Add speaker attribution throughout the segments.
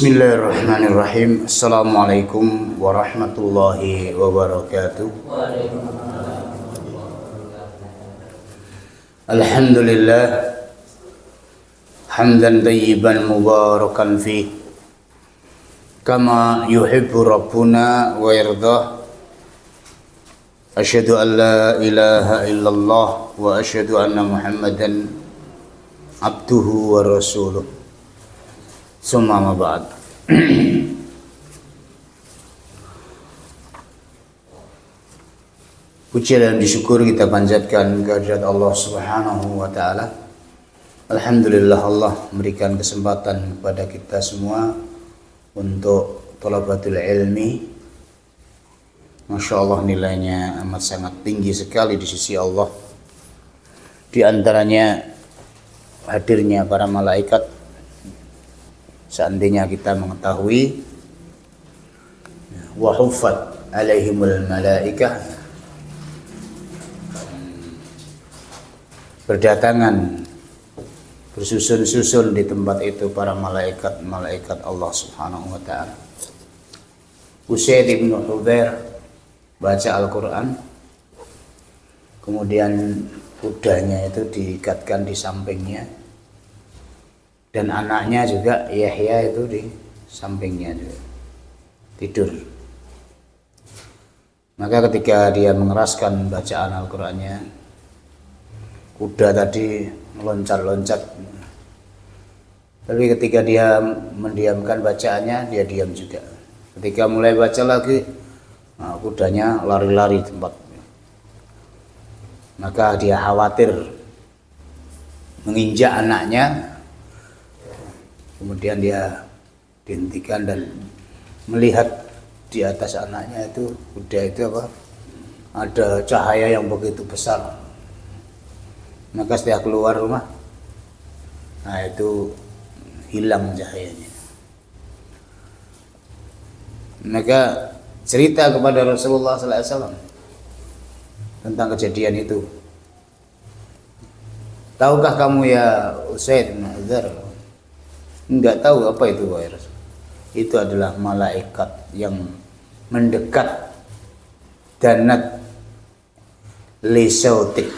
Speaker 1: Bismillahirrahmanirrahim. Assalamualaikum warahmatullahi wabarakatuh. Alhamdulillah hamdan tayyiban mubarakan fi kama yuhibbu rabbuna wa yardah. Asyhadu an la ilaha illallah wa asyhadu anna Muhammadan abduhu wa rasuluh. Summa ma ba'd. Puji dan disyukur kita panjatkan kehadirat Allah Subhanahu wa taala. Alhamdulillah Allah memberikan kesempatan kepada kita semua untuk thalabatul ilmi. Masya Allah, nilainya amat sangat tinggi sekali di sisi Allah. Di antaranya hadirnya para malaikat. Seandainya kita mengetahui wa huffat alaihimul malaikah, berdatangan bersusun-susun di tempat itu para malaikat Allah Subhanahu wa taala. Usaid bin Hudzair baca Al-Qur'an, kemudian kudanya itu diikatkan di sampingnya, dan anaknya juga Yahya itu di sampingnya juga tidur. Maka ketika dia mengeraskan bacaan Al-Qur'annya, kuda tadi meloncat-loncat. Tapi ketika dia mendiamkan bacaannya, dia diam juga. Ketika mulai baca lagi, kudanya lari-lari tempat. Maka dia khawatir menginjak anaknya. Kemudian dia dihentikan dan melihat di atas anaknya itu, kuda itu ada cahaya yang begitu besar. Maka setelah keluar rumah, itu hilang cahayanya. Maka cerita kepada Rasulullah SAW tentang kejadian itu. Tahukah kamu ya Usaid bin Hudzair? Enggak tahu apa itu virus. Itu adalah malaikat yang mendekat danat lisautik,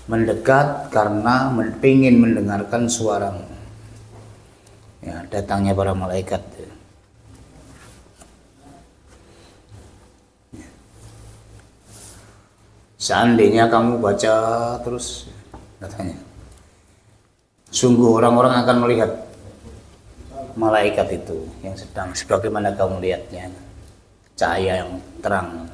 Speaker 1: mendekat karena ingin mendengarkan suaramu. Ya, datangnya para malaikat. Seandainya kamu baca terus, katanya, sungguh orang-orang akan melihat malaikat itu yang sedang sebagaimana kamu lihatnya, cahaya yang terang.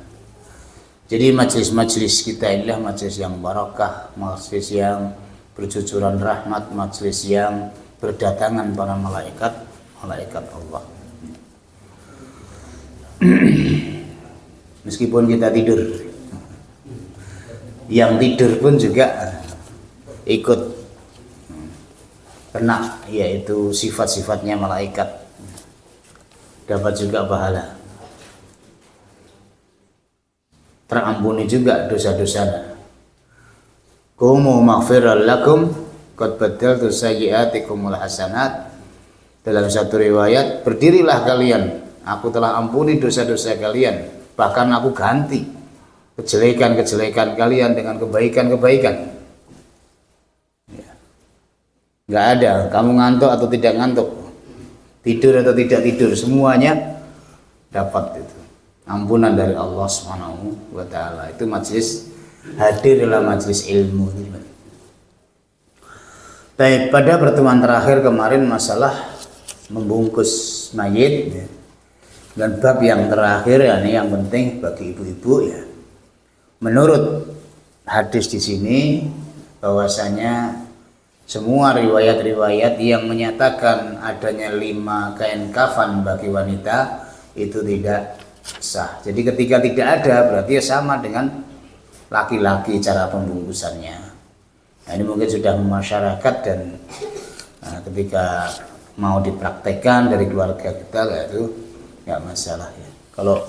Speaker 1: Jadi majelis-majelis kita inilah majelis yang barakah, majelis yang bercucuran rahmat, majelis yang berdatangan para malaikat Allah. Meskipun kita tidur, yang tidur pun juga ikut kena, yaitu sifat-sifatnya malaikat, dapat juga pahala, terampuni juga dosa-dosanya. Qumu maghfirran lakum qad badaltu sayyi'atikumul hasanat. Dalam satu riwayat, berdirilah kalian, aku telah ampuni dosa-dosa kalian, bahkan aku ganti kejelekan-kejelekan kalian dengan kebaikan-kebaikan. Nggak ada kamu ngantuk atau tidak ngantuk, tidur atau tidak tidur, semuanya dapat itu ampunan dari Allah Subhanahu wa taala. Itu majelis, hadir dalam majelis ilmu. Baik, pada pertemuan terakhir kemarin masalah membungkus mayit, dan bab yang terakhir, yakni yang penting bagi ibu-ibu, ya. Menurut hadis di sini bahwasanya semua riwayat-riwayat yang menyatakan adanya 5 kain kafan bagi wanita itu tidak sah. Jadi ketika tidak ada, berarti sama dengan laki-laki cara pembungkusannya. Nah, ini mungkin sudah memasyarakat, dan ketika mau dipraktekkan dari keluarga kita, itu nggak masalah, ya. Kalau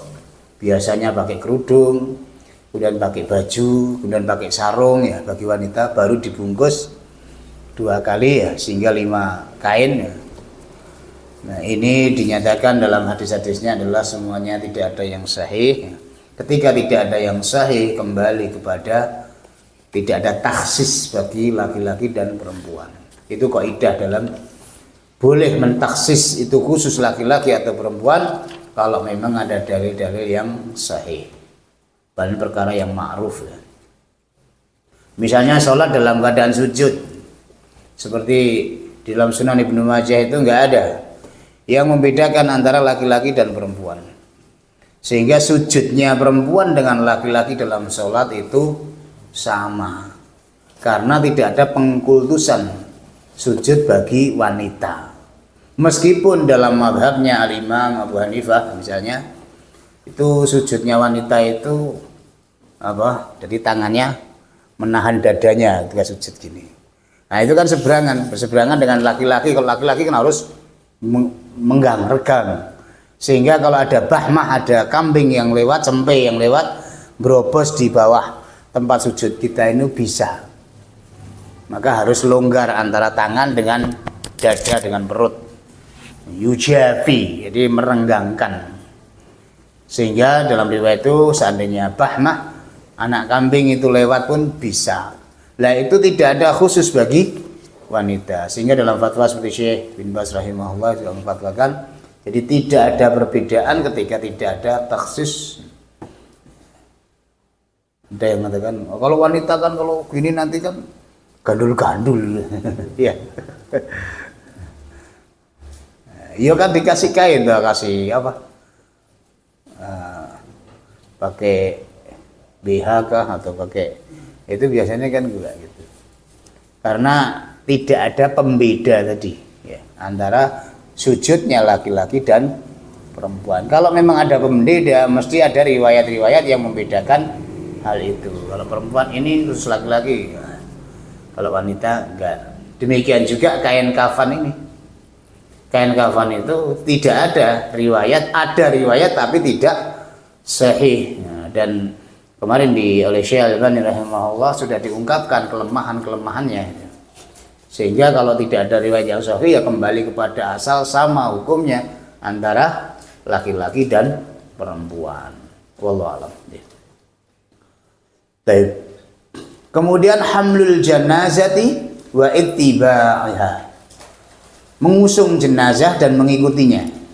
Speaker 1: biasanya pakai kerudung, kemudian pakai baju, kemudian pakai sarung, ya, bagi wanita baru dibungkus 2 kali, ya, sehingga 5 kain, ya. Nah, ini dinyatakan dalam hadis-hadisnya adalah semuanya tidak ada yang sahih. Ketika tidak ada yang sahih, kembali kepada tidak ada taksis bagi laki-laki dan perempuan. Itu kaidah dalam boleh mentaksis itu khusus laki-laki atau perempuan kalau memang ada dalil-dalil yang sahih. Bukan perkara yang ma'ruf ya. Misalnya sholat dalam keadaan sujud, seperti di dalam Sunan Ibnu Majah itu enggak ada yang membedakan antara laki-laki dan perempuan, sehingga sujudnya perempuan dengan laki-laki dalam sholat itu sama, karena tidak ada pengkultusan sujud bagi wanita. Meskipun dalam mazhabnya Al-Imam Abu Hanifah misalnya, itu sujudnya wanita itu jadi tangannya menahan dadanya ketika sujud gini. Nah itu kan berseberangan dengan laki-laki. Kalau laki-laki kan harus regang, sehingga kalau ada bahmah, ada kambing yang lewat, cempe yang lewat, berobos di bawah tempat sujud kita ini bisa. Maka harus longgar antara tangan dengan dada dengan perut, yujafi, jadi merenggangkan. Sehingga dalam riwayat itu seandainya bahmah, anak kambing itu lewat pun bisa. Nah itu tidak ada khusus bagi wanita. Sehingga dalam fatwa seperti Syekh bin Baz rahimahullah juga memfatwakan, jadi tidak ada perbedaan ketika tidak ada taksis. Ada yang mengatakan, oh, kalau wanita kan kalau gini nanti kan gandul-gandul. Ya. Iya kan dikasih kain, kasih apa? Pakai BH kah atau pakai itu biasanya kan juga gitu, karena tidak ada pembeda tadi ya, antara sujudnya laki-laki dan perempuan. Kalau memang ada pembeda, mesti ada riwayat-riwayat yang membedakan hal itu. Kalau perempuan ini khusus laki-laki, kalau wanita enggak. Demikian juga kain kafan ini, kain kafan itu tidak ada riwayat, ada riwayat tapi tidak sahih. Dan kemarin oleh Syekh Al-Albani rahimahullah sudah diungkapkan kelemahan-kelemahannya, sehingga kalau tidak ada riwayat yang sahih ya kembali kepada asal sama hukumnya antara laki-laki dan perempuan. Wallahu a'lam. Baik. Kemudian hamlul janazati wa ittiba'iha, mengusung jenazah dan mengikutinya.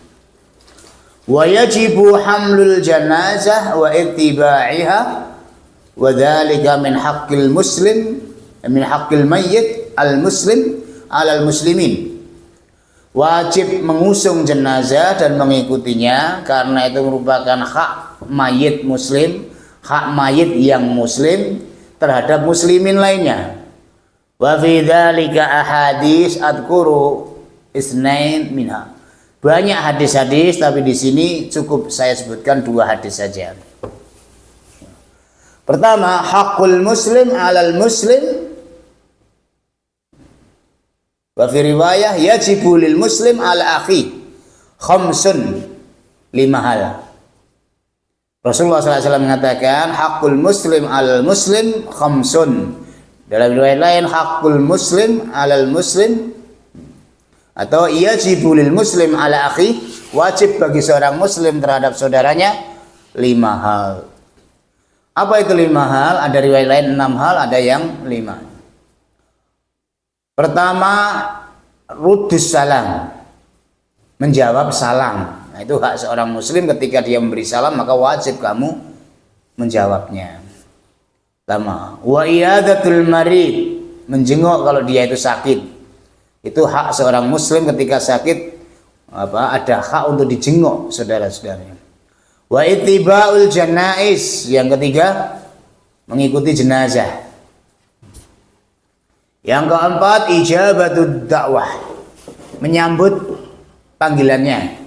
Speaker 1: Wa yajibu hamlul janazah wa ittiba'iha wa dzalika min haqqil muslim, min haqqil mayyit al muslim 'alal muslimin. Wajib mengusung jenazah dan mengikutinya karena itu merupakan hak mayit muslim, hak mayit yang muslim terhadap muslimin lainnya. Wa fi dzalika ahadits adkuru isnain minha. Banyak hadis-hadis, tapi di sini cukup saya sebutkan 2 hadis saja. Pertama, hakul muslim 'alal muslim. Wa fi riwayah yajibu lil muslim 'ala akhi khamsun, 5 hal. Rasulullah SAW mengatakan hakul muslim 'alal muslim khamsun. Dalam riwayat lain hakul muslim 'alal muslim, atau yajibu lil muslim 'ala akhi, wajib bagi seorang muslim terhadap saudaranya 5 hal. Apa itu 5 hal? Ada riwayat lain 6 hal, ada yang 5. Pertama, ruddus salam, menjawab salam. Nah, itu hak seorang muslim, ketika dia memberi salam maka wajib kamu menjawabnya. Pertama, wa iyadatul marid, menjenguk kalau dia itu sakit. Itu hak seorang muslim ketika sakit, ada hak untuk dijenguk saudara-saudaranya. Wa ittiba'ul janais, yang ketiga mengikuti jenazah. Yang keempat ijabatud dakwah, menyambut panggilannya.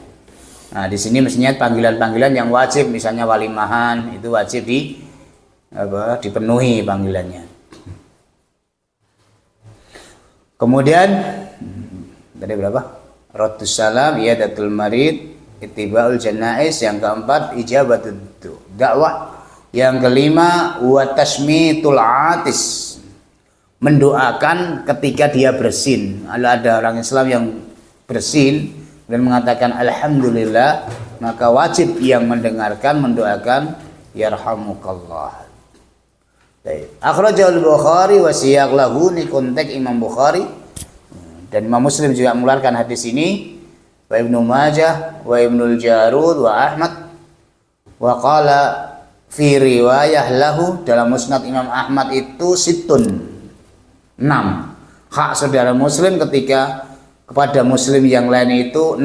Speaker 1: Nah, di sini mestinya panggilan-panggilan yang wajib, misalnya walimahan itu wajib dipenuhi panggilannya. Kemudian tadi berapa? Raddus salam, iyadatul marid, ittiba'ul janais, yang keempat ijabatud dakwah, yang kelima wa tasmitul atis, mendoakan ketika dia bersin. Ada orang Islam yang bersin dan mengatakan alhamdulillah, maka wajib yang mendengarkan mendoakan yarhamukallah. Baik. Akhrajahu al-Bukhari wa siyaq lahu, ni konteks Imam Bukhari dan Imam Muslim juga mengeluarkan hadis ini, wa Ibnu Majah wa Ibnul Jarud wa Ahmad wa qala fi riwayah lahu, dalam musnad Imam Ahmad itu situn 6. Hak saudara Muslim ketika kepada Muslim yang lain itu 6.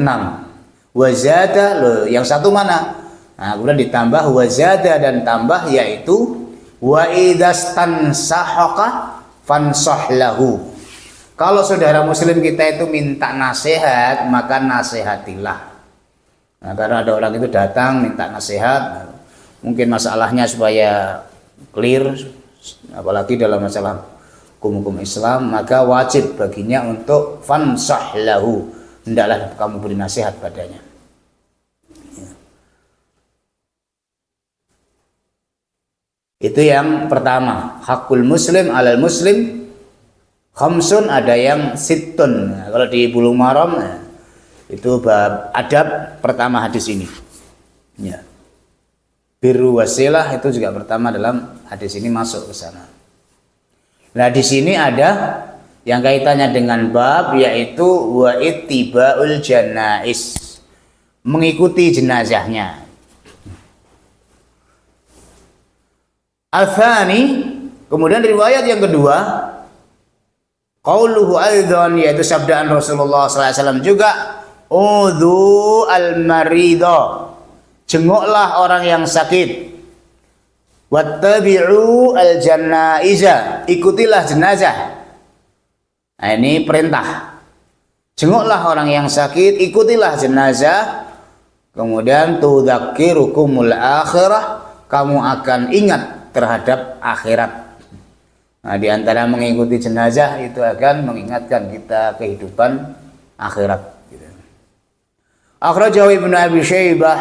Speaker 1: Wazada, loh yang satu mana? Nah, kemudian ditambah wazada dan tambah yaitu wa idastan sahaka fansah lahu. Kalau saudara Muslim kita itu minta nasihat, maka nasihatilah. Nah, karena ada orang itu datang minta nasihat, mungkin masalahnya supaya clear, apalagi dalam masalah hukum-hukum Islam, maka wajib baginya untuk fansah lahu, hendaklah kamu beri nasihat padanya. Itu yang pertama, hakul muslim alal muslim khamsun, ada yang sittun. Nah, kalau di Bulughul Maram itu bab adab pertama hadis ini. Ya. Birru wasilah itu juga pertama dalam hadis ini masuk ke sana. Nah, di sini ada yang kaitannya dengan bab, yaitu wa ittibaul janais, mengikuti jenazahnya. Al-thani, kemudian riwayat yang kedua, qauluhu aidan, yaitu sabdaan Rasulullah SAW juga, udhu al-marido, jenguklah orang yang sakit, wattabi'u al-janaiza, ikutilah jenazah. Nah, ini perintah, jenguklah orang yang sakit, ikutilah jenazah. Kemudian tudzakirukumul akhirah, kamu akan ingat terhadap akhirat. Nah, di antara mengikuti jenazah itu akan mengingatkan kita kehidupan akhirat. Akhrajahu Ibnu Abi Syaibah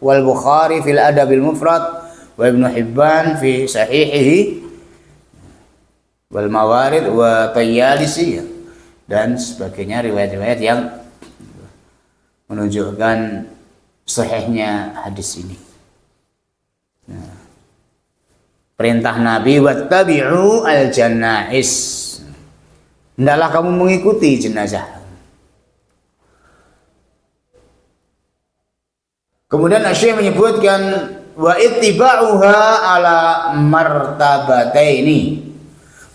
Speaker 1: wal Bukhari fil Adabil Mufrad wa Ibnu Hibban fi sahihihi wal Mawarid wa Tayyalisi, dan sebagainya, riwayat-riwayat yang menunjukkan sahihnya hadis ini. Nah, perintah Nabi, wattabi'u al-janais, hendaklah kamu mengikuti jenazah. Kemudian Syekh menyebutkan wa ittiba'uha ala martabataini,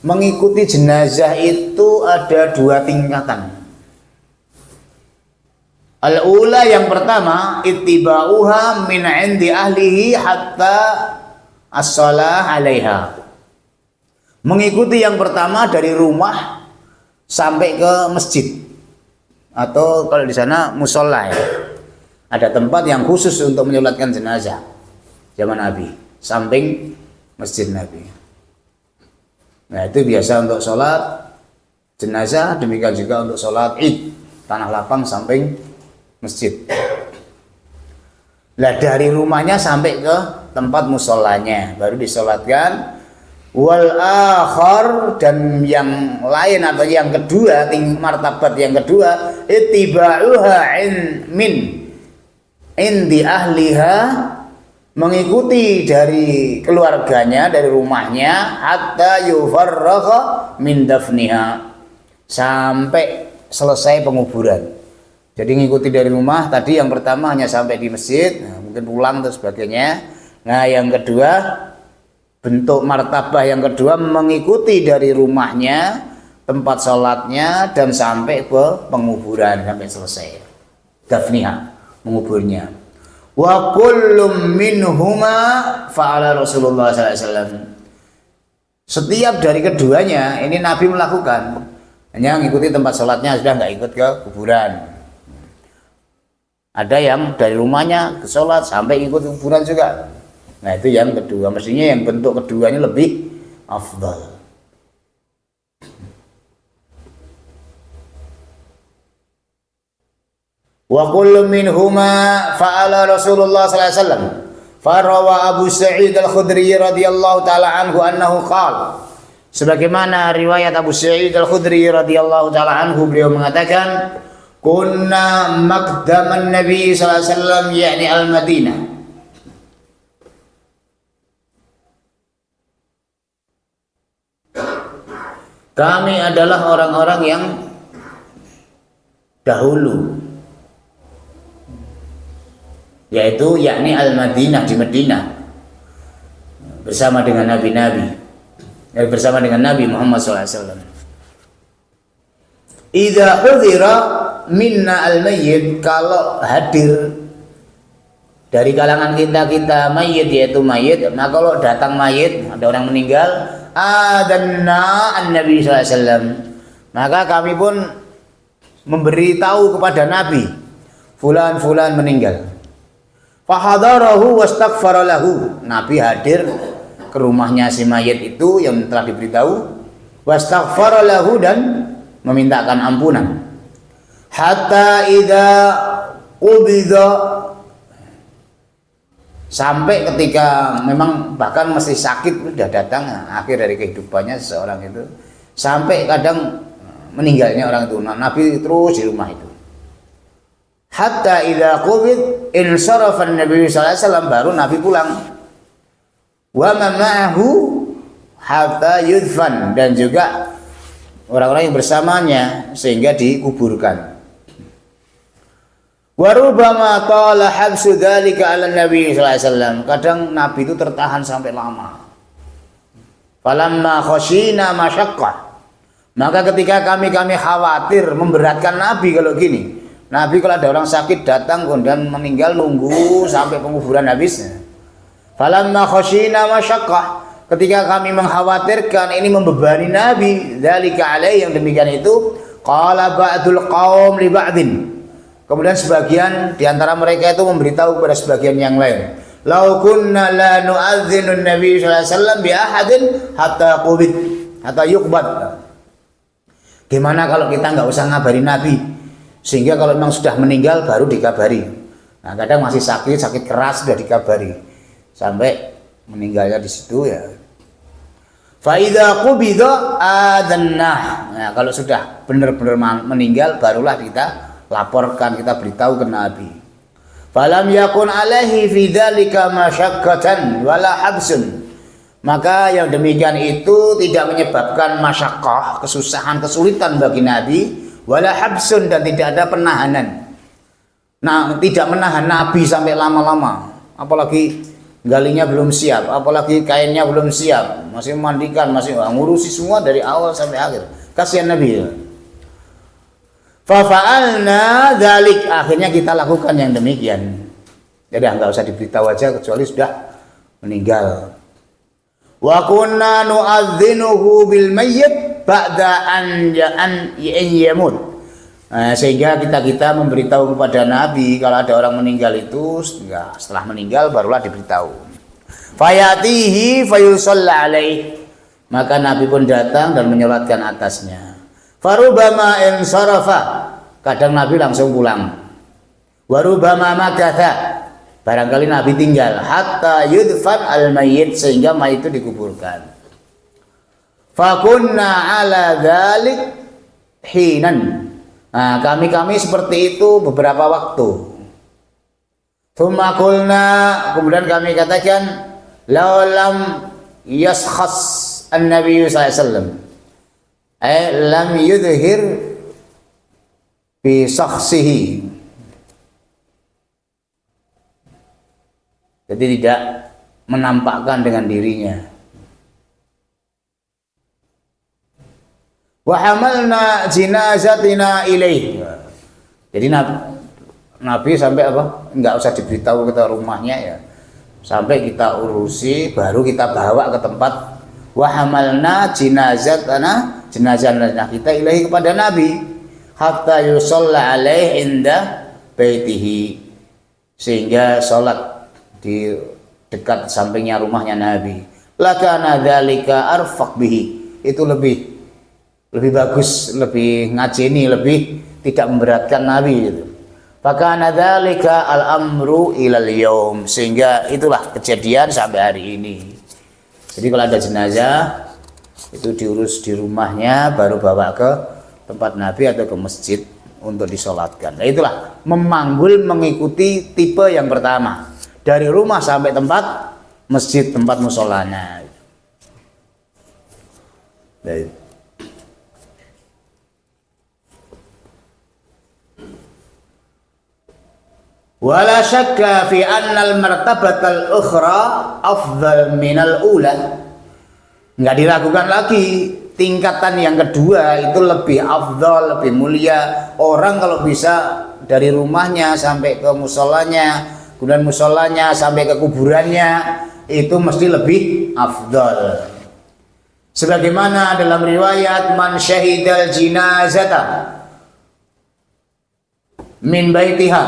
Speaker 1: mengikuti jenazah itu ada 2 tingkatan. Al-ula, yang pertama, ittiba'uha min 'indi ahlihi hatta as-shalah 'alaiha. Mengikuti yang pertama dari rumah sampai ke masjid, atau kalau di sana musola ya. Ada tempat yang khusus untuk menyolatkan jenazah zaman Nabi, samping masjid Nabi. Nah, itu biasa untuk sholat jenazah, demikian juga untuk sholat Id, tanah lapang samping masjid. Nah, dari rumahnya sampai ke tempat musolanya baru disolatkan. Wal akhar, dan yang lain atau yang kedua, martabat yang kedua, ittiba'uha min indi ahliha, mengikuti dari keluarganya, dari rumahnya, hatta yufarragha min dafniha, sampai selesai penguburan. Jadi ngikuti dari rumah tadi yang pertama hanya sampai di masjid, nah, mungkin pulang dan sebagainya. Nah, yang kedua, bentuk martabah yang kedua, mengikuti dari rumahnya, tempat sholatnya, dan sampai ke penguburan, sampai selesai dafniha, menguburnya. Wa kullum minhuma fa'ala Rasulullah SAW. Setiap dari keduanya ini Nabi melakukan, hanya mengikuti tempat sholatnya, sudah nggak ikut ke kuburan. Ada yang dari rumahnya ke sholat sampai ikut kuburan juga. Nah, itu yang kedua, mestinya yang bentuk keduanya lebih afdal. Wa kullu minhuma fa'ala Rasulullah sallallahu alaihi wasallam. Farawa Abu Sa'id Al-Khudri radhiyallahu taala anhu annahu qala. Sebagaimana riwayat Abu Sa'id Al-Khudri radhiyallahu taala anhu, beliau mengatakan, kunna maqdaman Nabi sallallahu alaihi wasallam yakni al-Madinah. Kami adalah orang-orang yang dahulu, yaitu yakni al-Madinah, di Madinah bersama dengan nabi-nabi, bersama dengan Nabi Muhammad SAW. Idza hudhira minna al-mayyit, kalau hadir dari kalangan kita mayit, yaitu mayit, nah kalau datang mayit, ada orang meninggal, adanna an-nabi SAW, maka kami pun memberi tahu kepada Nabi, fulan meninggal. Fahadarahu wastaghfara lahu, Nabi hadir ke rumahnya si mayit itu yang telah diberitahu, wastaghfara lahu, dan memintakan ampunan. Hatta idza qubida, sampai ketika memang bahkan masih sakit, sudah datang akhir dari kehidupannya seseorang itu, sampai kadang meninggalnya orang itu, Nabi terus di rumah itu. Hatta idza qubid insarafa an-nabi sallallahu alaihi wasallam, baru Nabi pulang. Wa ma'ahu hatta yudfan, dan juga orang-orang yang bersamanya sehingga dikuburkan. Wa rubbama tala habsu dzalika 'ala nabi sallallahu alaihi wasallam, kadang Nabi itu tertahan sampai lama. Falamma khashina masyaqqah, maka ketika kami khawatir memberatkan Nabi kalau gini, Nabi kalau ada orang sakit datang kemudian meninggal, nunggu sampai penguburan habisnya. Falamma khashina masyaqqah, ketika kami mengkhawatirkan ini membebani Nabi, dzalika alaihi, yang demikian itu, qala ba'dul qaum li ba'din, kemudian sebagian di antara mereka itu memberitahu kepada sebagian yang lain, lau kunna la nu'adzinu nabi sallallahu alaihi wasallam bi ahadin hatta qubid hatta yuqbad, gimana kalau kita nggak usah ngabari Nabi, sehingga kalau memang sudah meninggal baru dikabari. Nah kadang masih sakit keras sudah dikabari sampai meninggalnya di situ ya. Fa idza qubida adannah, nah kalau sudah benar-benar meninggal barulah kita laporkan, kita beritahu ke Nabi. Falam yakun alaihi fi dzalika masyaqqatan wala habsun, maka yang demikian itu tidak menyebabkan masyaqqah, kesusahan, kesulitan bagi Nabi, wala habsun, dan tidak ada penahanan. Nah, tidak menahan Nabi sampai lama-lama, apalagi galinya belum siap, apalagi kainnya belum siap, masih memandikan, masih ngurusi semua dari awal sampai akhir. Kasihan Nabi. Fafa'alna dzalik, akhirnya kita lakukan yang demikian. Jadi enggak usah diberitahu aja kecuali sudah meninggal. Wa kunna nu'adzinuhu bil mayyit ba'da an yamut. Sehingga kita memberitahu kepada Nabi kalau ada orang meninggal itu, setelah meninggal barulah diberitahu. Fayatihi fayusalla alaih, maka Nabi pun datang dan menyolatkan atasnya. Farubama insarafa, kadang Nabi langsung pulang. Warubama makatha, barangkali Nabi tinggal hatta yudfan al-mayyit, sehingga mayit itu dikuburkan. Fakunna ala dzalik hinan, nah, kami seperti itu beberapa waktu. Tsumma qulna, kemudian kami katakan, laulam yaskhas an-nabi sallallahu alaihi wasallam, lam yudhir bi shakhsihi, jadi tidak menampakkan dengan dirinya. Wa hamalna jinazatina ilaih, jadi Nabi sampai apa? Enggak usah diberitahu kita rumahnya ya, sampai kita urusi baru kita bawa ke tempat. Wa hamalna jinazatana, jenazah kita ilaih, kepada Nabi, hatta yusalla alaih inda baitihi, sehingga sholat di dekat sampingnya rumahnya Nabi. Lakana dzalika arfaq bihi, itu lebih bagus, lebih ngajeni, lebih tidak memberatkan Nabi gitu. Fakana dzalika al-amru ilal yaum, sehingga itulah kejadian sampai hari ini. Jadi kalau ada jenazah itu diurus di rumahnya, baru bawa ke tempat Nabi atau ke masjid untuk disolatkan. Nah, itulah memanggul mengikuti tipe yang pertama, dari rumah sampai tempat masjid, tempat musolanya. Wala syakka fi anna al-martabatal ukhra afdal minal ula. Enggak diragukan lagi, tingkatan yang kedua itu lebih afdal, lebih mulia. Orang kalau bisa dari rumahnya sampai ke musolanya, kemudian musolanya sampai ke kuburannya, itu mesti lebih afdal. Sebagaimana dalam riwayat man syahidal jinazata min baitiha,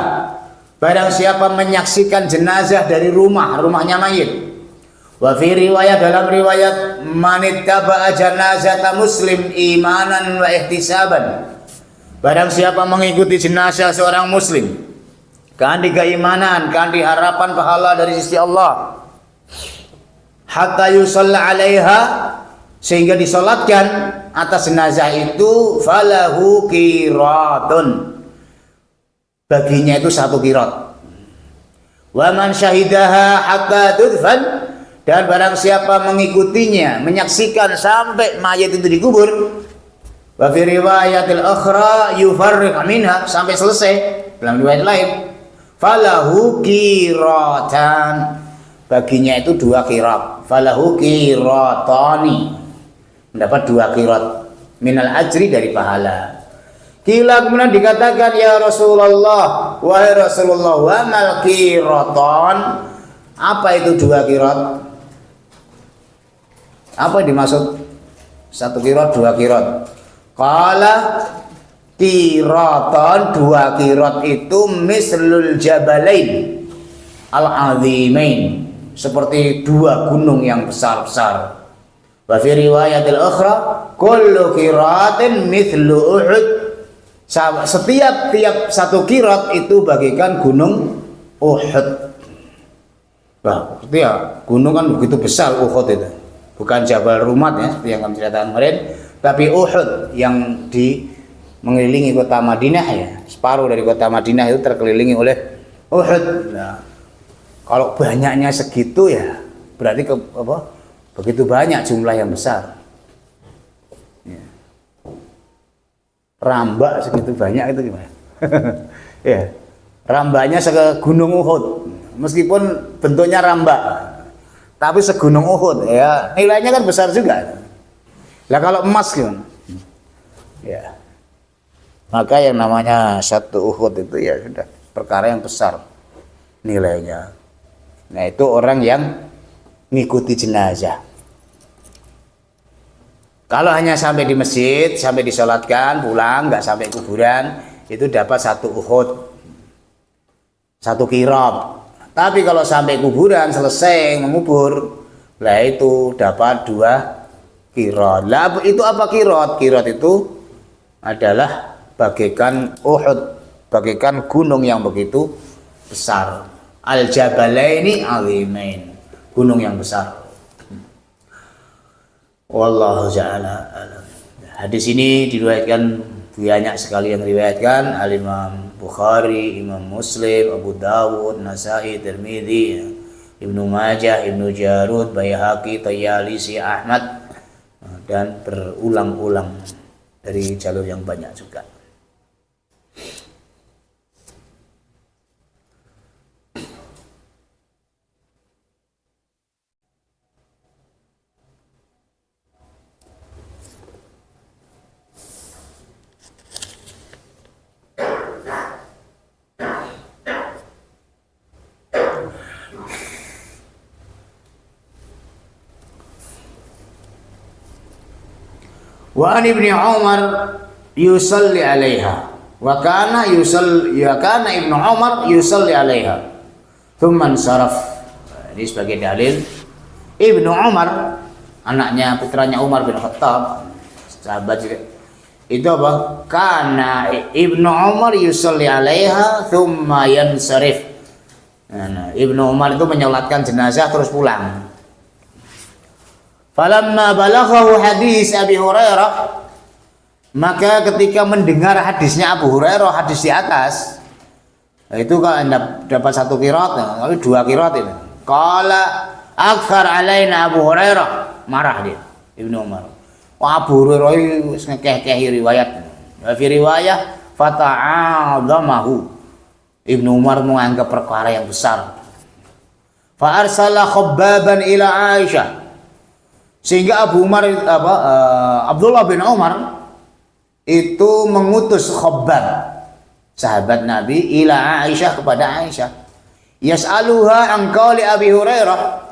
Speaker 1: barang siapa menyaksikan jenazah dari rumahnya mayit. Wa fi riwayat, dalam riwayat man ittaba'a janazata muslim imanan wa ihtisaban, barang siapa mengikuti jenazah seorang muslim kandi keimanan, kandi harapan pahala dari sisi Allah, hatta yusalla 'alaiha, sehingga disolatkan atas jenazah itu, falahu qiratun, baginya itu 1 qirat. Wa man syahidaha hatta tudfan, dan barang siapa mengikutinya, menyaksikan sampai mayat itu dikubur, wa fi riwayatil ukhra yufarriq minha, sampai selesai, dalam riwayat lain, falahu qiratan, baginya itu 2 qirat. Falahu qiratani, mendapat 2 qirat minal ajri, dari pahala. Kila, kemudian dikatakan, ya Rasulullah, wahai Rasulullah, wa mal qiratan, apa itu 2 qirat? Apa yang dimaksud 1 qirat, 2 qirat? Qala qiratan, 2 qirat itu mislul jabalain al-azimain, seperti 2 gunung yang besar-besar. Wa fi riwayatil ukhra kullu qiratin mithlu Uhud, setiap 1 qirat itu bagikan gunung Uhud. Wah, berarti ya gunung kan begitu besar Uhud itu. Bukan Jabal Rumat ya, seperti yang kami ceritakan kemarin, tapi Uhud yang mengelilingi kota Madinah ya. Separuh dari kota Madinah itu terkelilingi oleh Uhud. Nah, kalau banyaknya segitu ya berarti begitu banyak jumlah yang besar. Ya. Rambak segitu banyak itu gimana? Ya, rambaknya segunung Uhud, meskipun bentuknya rambak, tapi segunung Uhud ya, nilainya kan besar juga. Lah kalau emas gimana? Ya, maka yang namanya 1 Uhud itu ya sudah perkara yang besar nilainya. Nah, itu orang yang ngikuti jenazah. Kalau hanya sampai di masjid, sampai disolatkan, pulang, nggak sampai kuburan, itu dapat 1 Uhud, 1 qirat. Tapi kalau sampai kuburan, selesai mengubur, lah itu dapat 2 qirat. Lah itu apa qirat? Qirat itu adalah bagaikan Uhud, bagaikan gunung yang begitu besar. Al-jabalaini azimain, gunung yang besar. Wallahu ta'ala alam. Hadis ini diriwayatkan, banyak sekali yang diriwayatkan, Al-Imam Bukhari, Imam Muslim, Abu Dawud, Nasai, Tirmidzi, Ibnu Majah, Ibnu Jarud, Baihaqi, Tayalisi, Ahmad, dan berulang-ulang dari jalur yang banyak juga. Wa an Ibnu Umar yusalli 'alaiha wa kana Ibnu Umar yusalli 'alaiha thumma saraf. Ini sebagai dalil Ibnu Umar, anaknya putranya Umar bin Khattab, sahabat juga, itu apa? Kana Ibnu Umar yusalli 'alaiha thumma yansarif. Nah, Ibnu Umar itu menyolatkan jenazah terus pulang. Falamma balaghahu hadis Abi Hurairah, Maka ketika mendengar hadisnya Abu Hurairah, hadis di atas, itu kalau dapat 1 qiraat, tapi 2 qiraat itu. Qala akthar alaina Abu Hurairah, marah dia Ibnu Umar. Wah, Abu Hurairah wis ngekeh-kehi riwayat. Fi riwayah fata'adzamahu. Ibnu Umar menganggap perkara yang besar. Fa arsala Khabbaban ila Aisyah. Sehingga Abdullah bin Umar itu mengutus Khabbab, sahabat Nabi, ila Aisyah, kepada Aisyah, yas'aluha an qauli Abi Hurairah,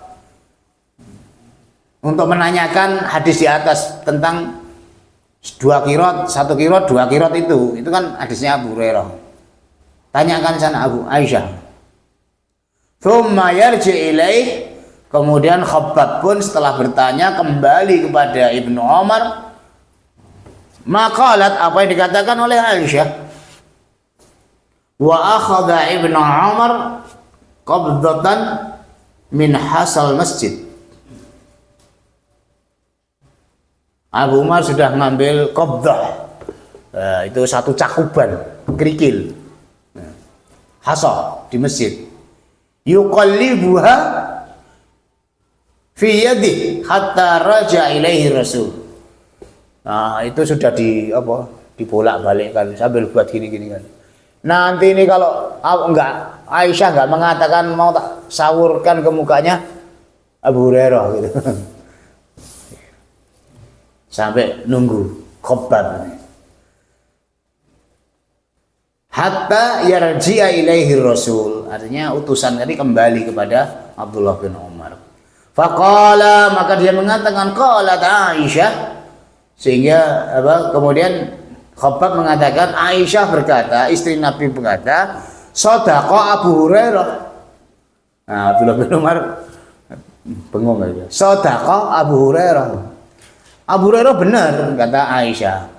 Speaker 1: untuk menanyakan hadis di atas tentang 2 qiraat, 1 qiraat, 2 qiraat itu kan hadisnya Abu Hurairah. Tanyakan sana Abu Aisyah. Thumma yarji ilaih, kemudian Khabbab pun setelah bertanya kembali kepada Ibnu Umar. Maqalat, apa yang dikatakan oleh Aisyah. Wa akhadha Ibnu Umar qabdatan min hasal masjid. Abu Umar sudah mengambil qabdah, itu 1 cakuban kerikil hasa di masjid. Yuqallibuha fi yadihi hatta raja ilaihi Rasul. Nah, itu sudah dibolak-balikkan sambil buat gini-gini kan. Nanti ini kalau Aisyah enggak mengatakan mau tak sawurkan ke mukanya Abu Hurairah gitu. Sampai nunggu Khabbab. Hatta yarji'a ilaihi Rasul. Artinya utusan tadi kembali kepada Abdullah bin Umar. Faqala, maka dia mengatakan qalat Aisyah. Sehingga kemudian Khabbab mengatakan, Aisyah berkata, istri Nabi berkata, shadaqa Abu Hurairah. Nah, Abdullah bin Umar bengong aja. Shadaqa Abu Hurairah. Abu Hurairah benar, kata Aisyah.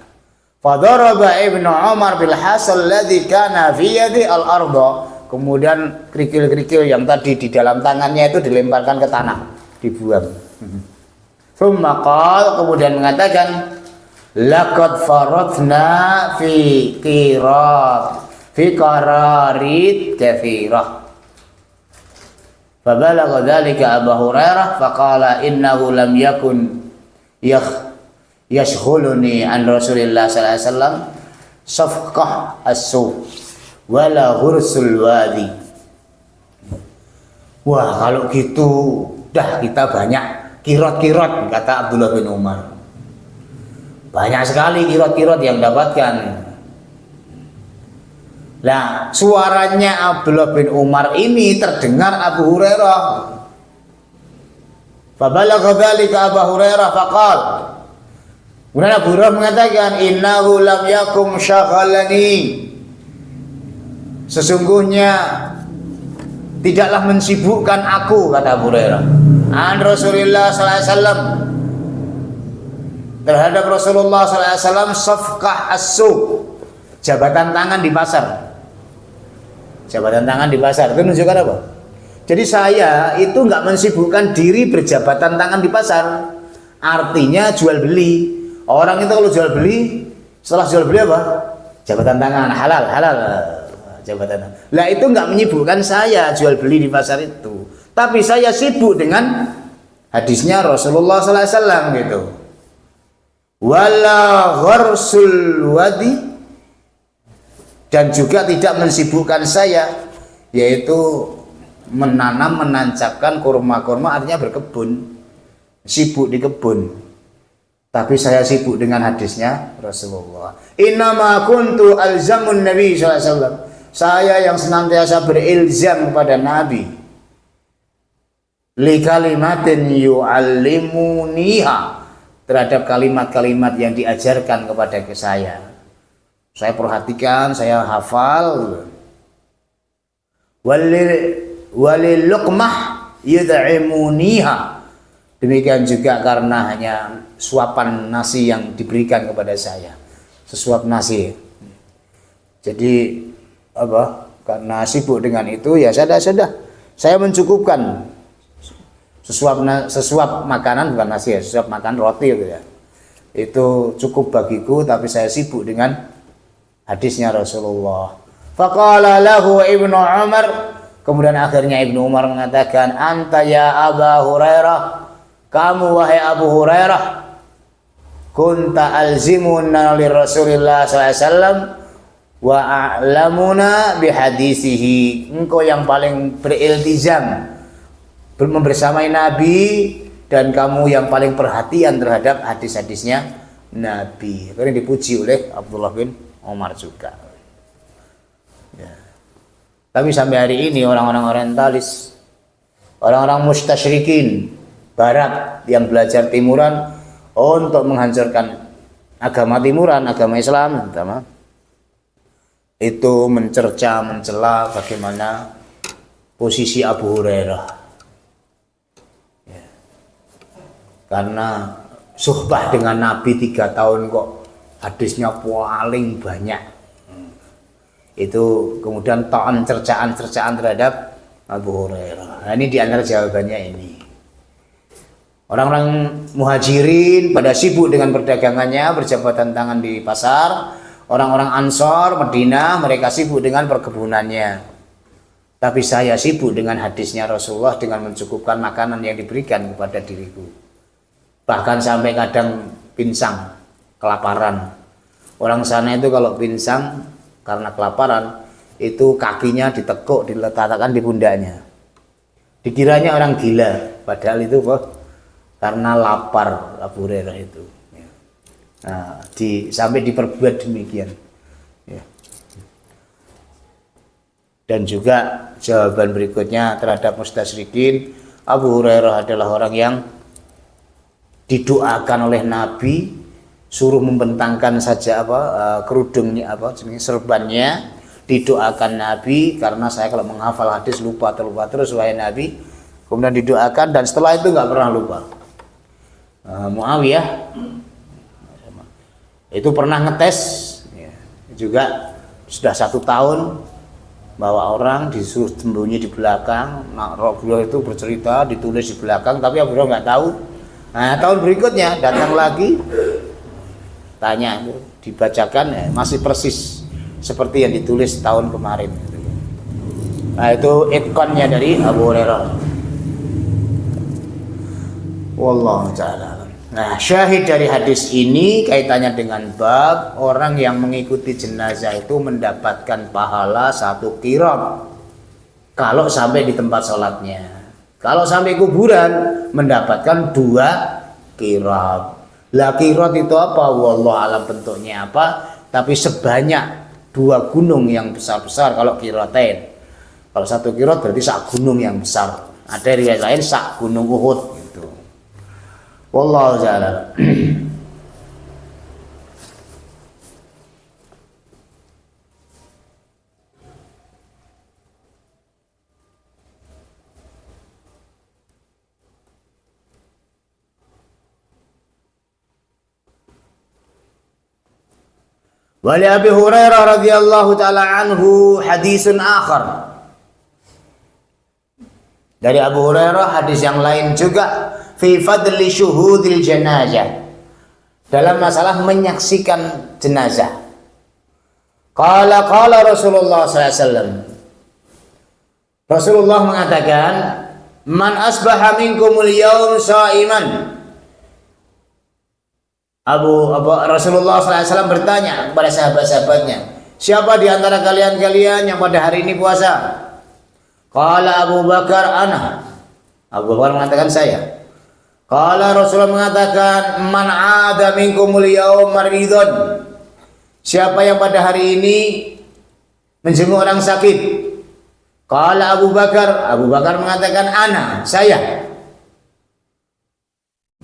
Speaker 1: Fadaraba Ibnu Umar bil hasal ladzi kana fi yadi al-ardh. Kemudian kerikil-kerikil yang tadi di dalam tangannya itu dilemparkan ke tanah, dibuang. Thumma qala, kemudian mengatakan, laqad faradna fi qararit katsirah. Fabalagha dzalika Abu Hurairah faqala innahu lam yakun yashghuluni an Rasulillah sallallahu alaihi wasallam safqah as-suq wala ghursul wadi. Wah, kalau gitu dah kita banyak kirot-kirot, kata Abdullah bin Umar. Banyak sekali kirot-kirot yang dapatkan. Nah, suaranya Abdullah bin Umar ini terdengar Abu Hurairah. Fabalagha dzalika Abu Hurairah faqal. Kemudian Abu Hurairah mengatakan, innahu lam yakum syaghalani. Sesungguhnya tidaklah mensibukkan aku, kata Abu Hurairah, an Rasulullah sallallahu alaihi wasallam, terhadap Rasulullah sallallahu alaihi wasallam, safqah as-suq, jabatan tangan di pasar. Jabatan tangan di pasar itu menunjukkan apa? Jadi saya itu nggak mensibukkan diri berjabatan tangan di pasar. Artinya jual beli. Orang itu kalau jual beli, setelah jual beli apa? Jabatan tangan, halal jabatan tangan. Lah itu nggak menyibukkan saya jual beli di pasar itu. Tapi saya sibuk dengan hadisnya Rasulullah sallallahu alaihi wasallam gitu. Wala gharsul wadi, dan juga tidak mensibukkan saya, yaitu menanam, menancapkan kurma-kurma, artinya berkebun, sibuk di kebun. Tapi saya sibuk dengan hadisnya Rasulullah. Innama kuntu alzamun Nabi sallallahu alaihi wasallam. Saya yang senantiasa berilzam kepada Nabi. Li kalimatin yu'allimuniha, terhadap kalimat-kalimat yang diajarkan kepada saya. Saya perhatikan, saya hafal. Walil luqmah yud'imuniha. Demikian juga karena hanya suapan nasi yang diberikan kepada saya, sesuap nasi. Jadi karena sibuk dengan itu, ya sudah saya mencukupkan sesuap makanan, bukan nasi ya, sesuap makan roti gitu ya. itu cukup bagiku, tapi saya sibuk dengan hadisnya Rasulullah. Faqala lahu Ibnu Umar, kemudian akhirnya Ibnu Umar mengatakan, anta ya Aba Hurairah, kamu wahai Abu Hurairah, kunta alzimuna li Rasulillah sallallahu alaihi wasallam wa a'lamuna bihadisihi, engkau yang paling beriltizam membersamai Nabi dan kamu yang paling perhatian terhadap hadis-hadisnya Nabi. Ini dipuji oleh Abdullah bin Umar juga. Ya. Tapi sampai hari ini orang-orang orientalis, orang-orang mustasyrikin barat yang belajar timuran untuk menghancurkan agama timuran, agama Islam, terutama itu mencerca, mencela bagaimana posisi Abu Hurairah. Karena suhbah dengan Nabi 3 tahun kok hadisnya paling banyak. Itu kemudian ta'an cercaan terhadap Abu Hurairah. Nah, ini diantara jawabannya ini. Orang-orang muhajirin pada sibuk dengan perdagangannya, berjabatan tangan di pasar. Orang-orang Ansor, Madinah, mereka sibuk dengan perkebunannya. Tapi saya sibuk dengan hadisnya Rasulullah, dengan mencukupkan makanan yang diberikan kepada diriku. Bahkan sampai kadang pinsang, kelaparan. Orang sana itu kalau pinsang karena kelaparan, itu kakinya ditekuk, diletakkan di pundaknya. Dikiranya orang gila, padahal itu karena lapar Abu Hurairah itu. Nah, sampai diperbuat demikian. Ya. Dan juga jawaban berikutnya terhadap mustasyrikin, Abu Hurairah adalah orang yang didoakan oleh Nabi, suruh membentangkan saja kerudungnya, serbannya, didoakan Nabi, karena saya kalau menghafal hadis lupa terus wahai Nabi, kemudian didoakan dan setelah itu nggak pernah lupa. Muawiyah itu pernah ngetes ya, juga sudah 1 tahun bawa orang disuruh sembunyi di belakang. Nah, Rasulullah itu bercerita ditulis di belakang, tapi Abu Hurairah nggak tahu. Nah, tahun berikutnya datang lagi, tanya, dibacakan ya, masih persis seperti yang ditulis tahun kemarin. Nah, itu ikonnya dari Abu Hurairah. Wallahu ta'ala. Nah, syahid dari hadis ini kaitannya dengan bab orang yang mengikuti jenazah itu mendapatkan pahala 1 qirat kalau sampai di tempat sholatnya. Kalau sampai kuburan mendapatkan 2 qirat. Lah qirat itu apa? Wallahu alam bentuknya apa? Tapi sebanyak 2 gunung yang besar-besar kalau qiratain. Kalau 1 qirat berarti sak gunung yang besar. Ada riwayat lain sak gunung Uhud gitu. Wallahu ta'ala. Wali Abi Hurairah radhiyallahu taala anhu hadisun akhar. Dari Abu Hurairah hadis yang lain juga fi fadli syuhudil janazah. Dalam masalah menyaksikan jenazah. Qala Rasulullah sallallahu alaihi wasallam. Rasulullah mengatakan, "Man asbaha minkumul yaum sha'iman." Rasulullah SAW bertanya kepada sahabat-sahabatnya, siapa di antara kalian yang pada hari ini puasa? Qala Abu Bakar ana. Abu Bakar mengatakan saya. Qala Rasulullah mengatakan, man ada minkumul yaum maridun. Siapa yang pada hari ini menjenguk orang sakit? Qala Abu Bakar mengatakan ana, saya.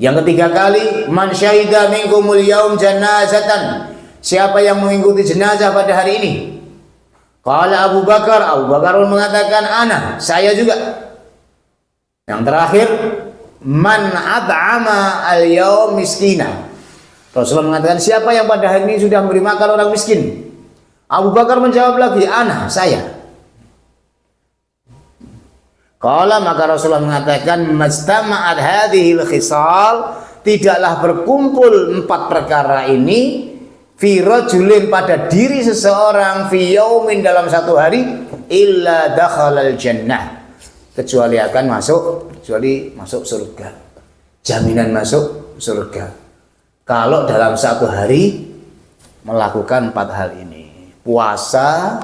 Speaker 1: Yang ketiga kali, man syahida minkumul yaum janazatan. Siapa yang mengikuti jenazah pada hari ini? Qala Abu Bakar mengatakan ana, saya juga. Yang terakhir, man at'ama al-yaum miskina. Rasulullah mengatakan, siapa yang pada hari ini sudah memberi makan orang miskin? Abu Bakar menjawab lagi, ana, saya. Qala, maka Rasulullah mengatakan, mastama'at hadhil khisal tidaklah berkumpul 4 perkara ini fi rajulin pada diri seseorang fi yaumin dalam satu hari illa dakhalal jannah, kecuali masuk surga. Jaminan masuk surga kalau dalam satu hari melakukan 4 hal ini: puasa,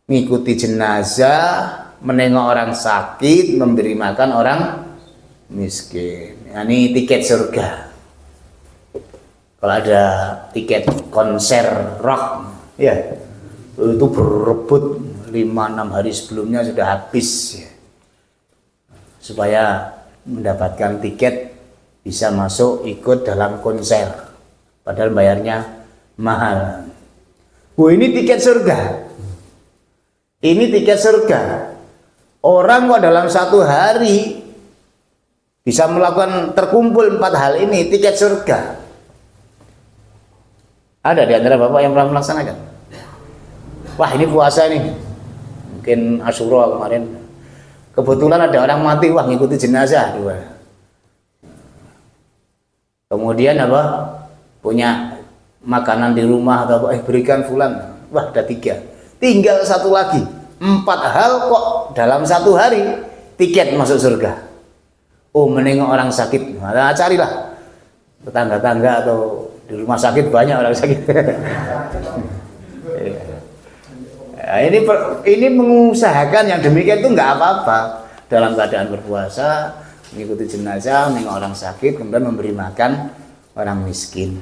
Speaker 1: mengikuti jenazah, menengok orang sakit, memberi makan orang miskin. Ini tiket surga. Kalau ada tiket konser rock, ya itu berebut 5-6 hari sebelumnya sudah habis, ya. Supaya mendapatkan tiket bisa masuk ikut dalam konser, padahal bayarnya mahal. Ini tiket surga. Ini tiket surga. Orang kok dalam satu hari bisa melakukan terkumpul 4 hal ini, tiket surga. Ada di antara Bapak yang pernah melaksanakan? Wah, ini puasa nih. Mungkin Asyura kemarin. Kebetulan ada orang mati, wah ngikuti jenazah 2. Kemudian apa? Punya makanan di rumah atau berikan fulan. Wah, ada 3. Tinggal 1 lagi. 4 hal kok dalam satu hari tiket masuk surga. Oh, menengok orang sakit, nah, carilah tetangga-tangga atau di rumah sakit banyak orang sakit. Nah, ini mengusahakan yang demikian itu nggak apa-apa dalam keadaan berpuasa, mengikuti jenazah, menengok orang sakit, kemudian memberi makan orang miskin.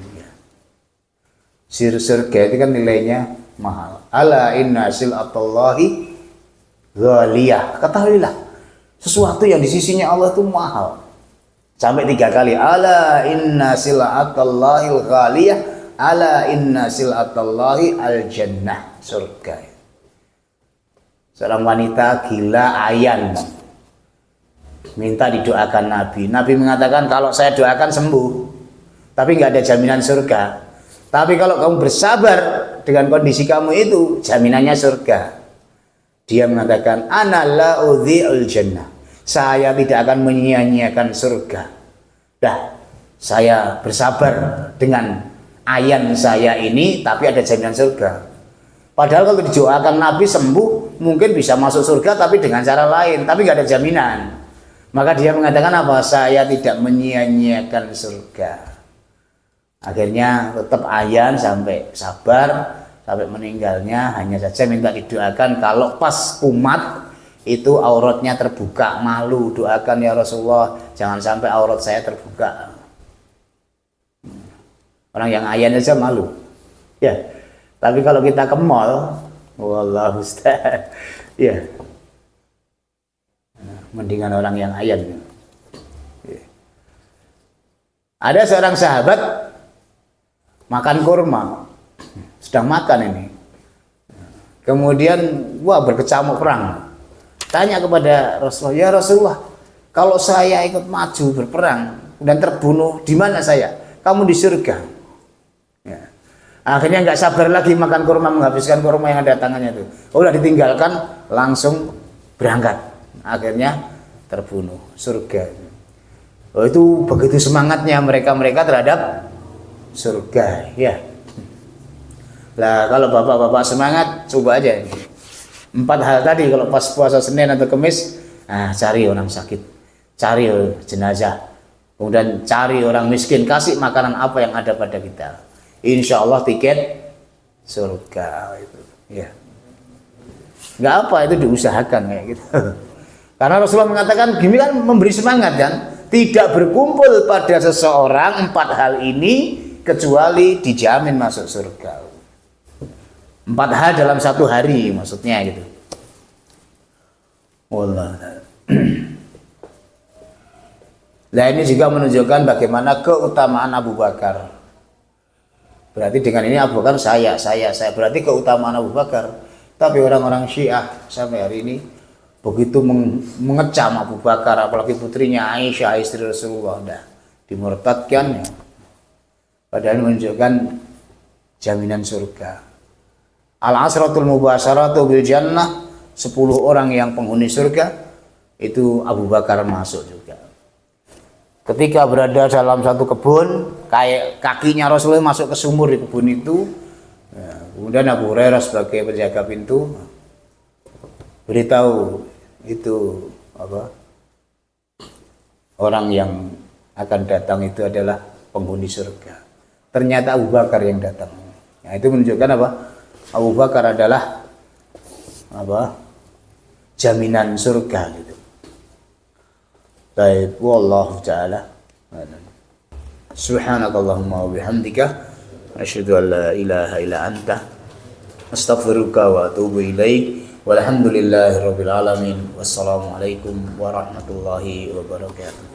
Speaker 1: Surga itu kan nilainya mahal. Ala inna sil'atallahi ghaliyah. Ketahuilah, sesuatu yang di sisinya Allah itu mahal. Sampai 3 kali. Ala inna sil'atallahi ghaliyah. Ala inna sil'atallahi al-jannah. Surga. Seorang wanita gila ayan minta didoakan Nabi. Nabi mengatakan, kalau saya doakan sembuh, tapi nggak ada jaminan surga. Tapi kalau kamu bersabar dengan kondisi kamu itu, jaminannya surga. Dia mengatakan, ana la udhi'ul jannah. Saya tidak akan menyia-nyiakan surga. Dah, saya bersabar dengan ayan saya ini, tapi ada jaminan surga. Padahal kalau didoakan Nabi sembuh, mungkin bisa masuk surga, tapi dengan cara lain, tapi nggak ada jaminan. Maka dia mengatakan apa? Saya tidak menyia-nyiakan surga. Akhirnya tetap ayan sampai sabar, sampai meninggalnya, hanya saja minta didoakan kalau pas kumat itu auratnya terbuka, malu, doakan ya Rasulullah jangan sampai aurat saya terbuka. Orang yang ayan aja malu, ya. Tapi kalau kita ke mall, wallahu ustaz, ya, mendingan orang yang ayan. Ya. Ada seorang sahabat makan kurma, sedang makan ini. Kemudian, wah, berkecamuk perang. Tanya kepada Rasulullah, ya Rasulullah, kalau saya ikut maju berperang dan terbunuh, di mana saya? Kamu di surga. Ya. Akhirnya nggak sabar lagi makan kurma, menghabiskan kurma yang ada tangannya itu. Udah ditinggalkan, langsung berangkat. Akhirnya terbunuh, surga. Oh, itu begitu semangatnya mereka terhadap surga, ya. Lah kalau bapak-bapak semangat, coba aja ini. 4 hal tadi kalau pas puasa Senin atau Kamis, cari orang sakit, cari jenazah, kemudian cari orang miskin, kasih makanan apa yang ada pada kita. Insya Allah tiket surga itu, ya. Nggak apa itu diusahakan kayak gitu. Karena Rasulullah mengatakan gini kan, memberi semangat kan, tidak berkumpul pada seseorang 4 hal ini kecuali dijamin masuk surga. 4 hal dalam satu hari maksudnya gitu. Wallah. Nah, ini juga menunjukkan bagaimana keutamaan Abu Bakar. Berarti dengan ini Abu Bakar saya. Berarti keutamaan Abu Bakar. Tapi orang-orang Syiah sampai hari ini begitu mengecam Abu Bakar, apalagi putrinya Aisyah, istri Rasulullah, dimurtadkan ya. Padahal menunjukkan jaminan surga. Al-asratul mubasyaratu bil jannah, 10 orang yang penghuni surga, itu Abu Bakar masuk juga. ketika berada dalam satu kebun, kayak kakinya Rasulullah masuk ke sumur di kebun itu. Ya, kemudian Abu Hurairah sebagai penjaga pintu beritahu itu apa? Orang yang akan datang itu adalah penghuni surga. Ternyata Abu Bakar yang datang. Nah, itu menunjukkan apa? Abu Bakar adalah apa? Jaminan surga gitu. Baik, wallahu taala. Subhanakallahumma wa bihamdika asyhadu an la ilaha illa anta astaghfiruka wa atubu ilaik. Walhamdulillahirabbil alamin. Wassalamualaikum warahmatullahi wabarakatuh.